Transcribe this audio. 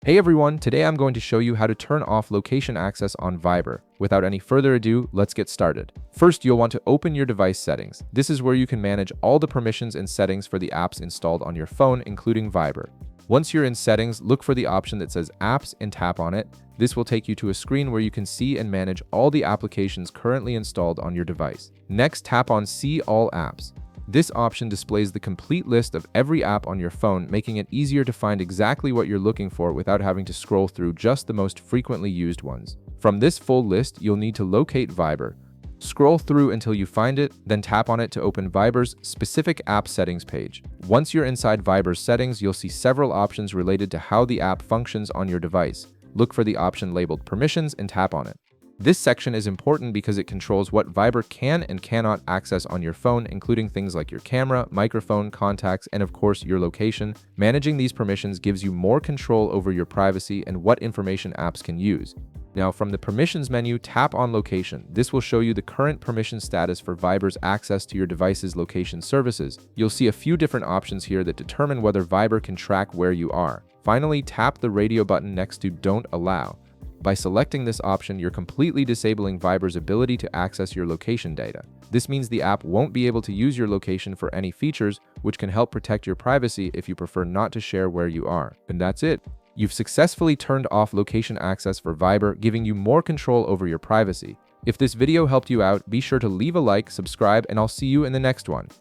Hey everyone, today I'm going to show you how to turn off location access on Viber. Without any further ado, let's get started. First, you'll want to open your device settings. This is where you can manage all the permissions and settings for the apps installed on your phone, including Viber. Once you're in settings, look for the option that says Apps and tap on it. This will take you to a screen where you can see and manage all the applications currently installed on your device. Next, tap on See All Apps. This option displays the complete list of every app on your phone, making it easier to find exactly what you're looking for without having to scroll through just the most frequently used ones. From this full list, you'll need to locate Viber. Scroll through until you find it, then tap on it to open Viber's specific app settings page. Once you're inside Viber's settings, you'll see several options related to how the app functions on your device. Look for the option labeled Permissions and tap on it. This section is important because it controls what Viber can and cannot access on your phone, including things like your camera, microphone, contacts, and of course, your location. Managing these permissions gives you more control over your privacy and what information apps can use. Now, from the Permissions menu, tap on Location. This will show you the current permission status for Viber's access to your device's location services. You'll see a few different options here that determine whether Viber can track where you are. Finally, tap the radio button next to Don't Allow. By selecting this option, you're completely disabling Viber's ability to access your location data. This means the app won't be able to use your location for any features, which can help protect your privacy if you prefer not to share where you are. And that's it. You've successfully turned off location access for Viber, giving you more control over your privacy. If this video helped you out, be sure to leave a like, subscribe, and I'll see you in the next one.